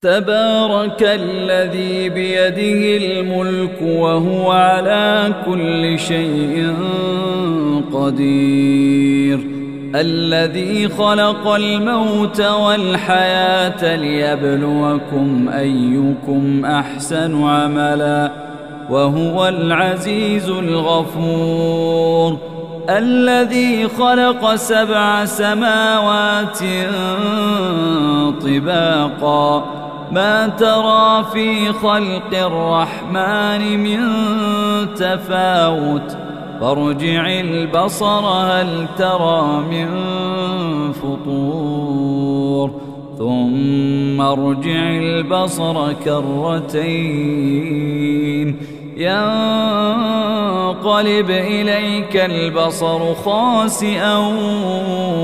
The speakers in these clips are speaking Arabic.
تبارك الذي بيده الملك وهو على كل شيء قدير، الذي خلق الموت والحياة ليبلوكم أيكم أحسن عملا وهو العزيز الغفور، الذي خلق 7 سماوات طباقا ما ترى في خلق الرحمن من تفاوت فارجع البصر هل ترى من فطور ثم ارجع البصر كرتين ينقلب إليك البصر خاسئا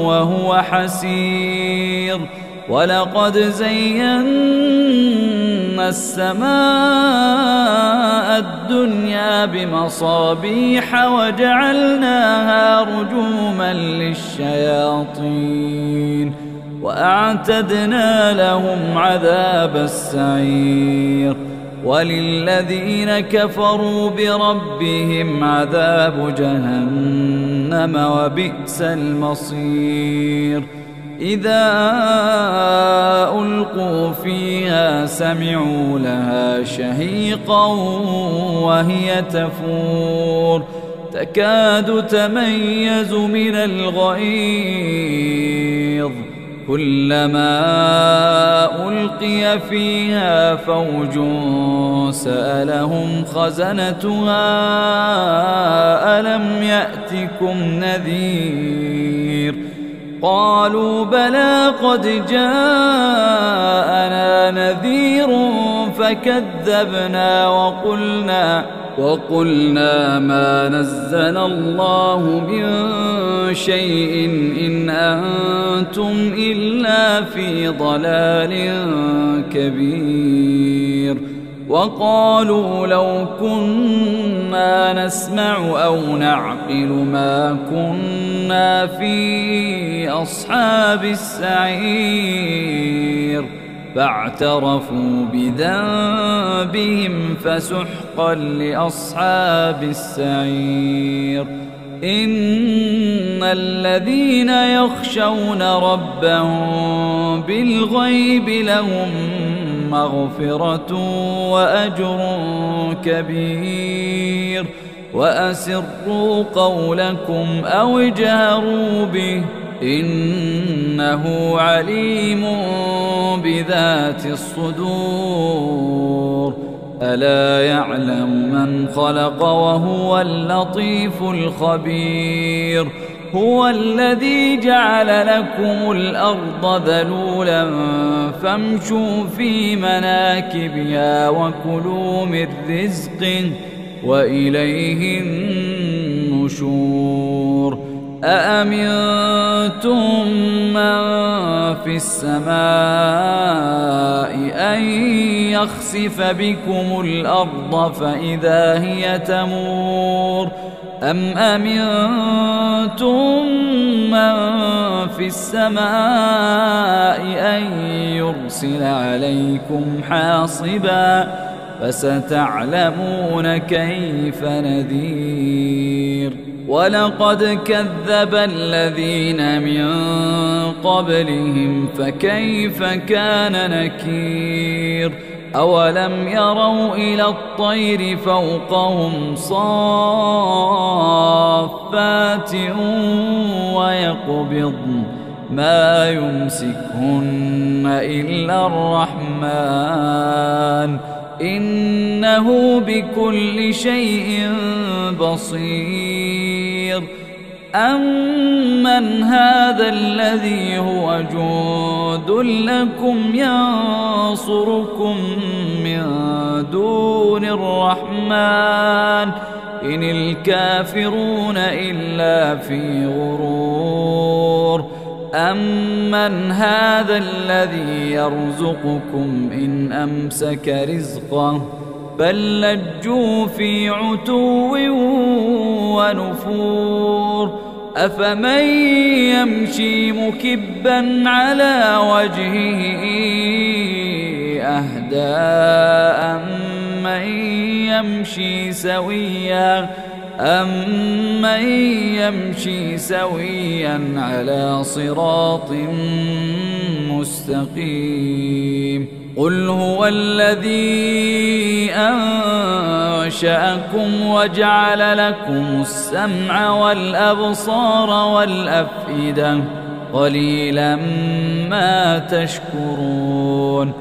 وهو حسير، ولقد زينا السماء الدنيا بمصابيح وجعلناها رجوما للشياطين وأعتدنا لهم عذاب السعير، وللذين كفروا بربهم عذاب جهنم وبئس المصير، إذا ألقوا فيها سمعوا لها شهيقا وهي تفور تكاد تميز من الغيظ، كلما ألقي فيها فوج سألهم خزنتها ألم يأتكم نذير، قالوا بلى قد جاءنا نذير فكذبنا وقلنا ما نزل الله من شيء إن أنتم إلا في ضلال كبير، وقالوا لو كنا نسمع أو نعقل ما كنا في أصحاب السعير، فاعترفوا بذنبهم فسحقا لأصحاب السعير، إن الذين يخشون ربهم بالغيب لهم مغفرة وأجر كبير، وأسروا قولكم أو اجهروا به إنه عليم بذات الصدور، ألا يعلم من خلق وهو اللطيف الخبير، هو الذي جعل لكم الأرض ذلولا فامشوا في مناكبها وكلوا من رزقه وإليه النشور، أأمنتم من في السماء أن يخسف بكم الأرض فإذا هي تمور، أم أمنتم من في السماء أن يرسل عليكم حاصبا فستعلمون كيف نذير، ولقد كذب الذين من قبلهم فكيف كان نكير، أولم يروا إلى الطير فوقهم صافات ويقبضن ما يمسكهن إلا الرحمن إنه بكل شيء بصير، أمن هذا الذي هو جند لكم ينصركم من دون الرحمن إن الكافرون إلا في غرور، أمن هذا الذي يرزقكم إن أمسك رزقه بل لجوا في عتو ونفور، أفمن يمشي مكبا على وجهه أهدى أمن يمشي سويا على صراط مستقيم. قل هو الذي أنشأكم وجعل لكم السمع والأبصار والأفئدة قليلا ما تشكرون.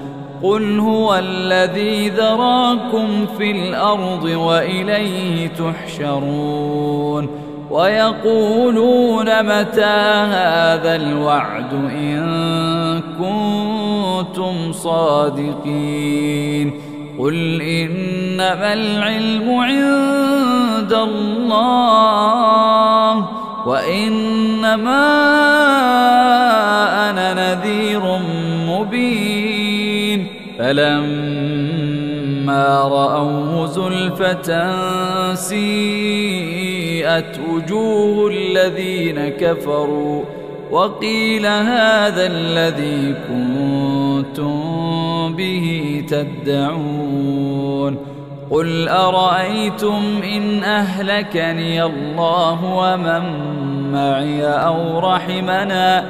قل هو الذي ذراكم في الأرض وإليه تحشرون. ويقولون متى هذا الوعد إن كنتم صادقين. قل إنما العلم عند الله وإنما أنا نذير مبين. فلما رأوه زلفة سيئت وجوه الذين كفروا وقيل هذا الذي كنتم به تدعون. قل أرأيتم إن أهلكني الله ومن معي أو رحمنا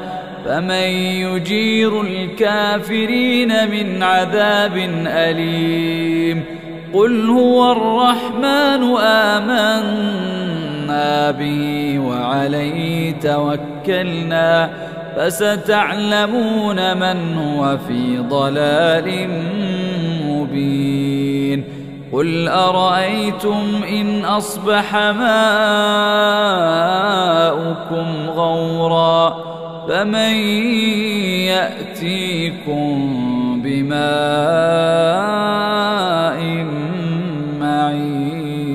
فمن يجير الكافرين من عذاب أليم. قل هو الرحمن آمنا به وعليه توكلنا فستعلمون من هو في ضلال مبين. قل أرأيتم إن أصبح ماؤكم غورا فمن يأتيكم بماء معين.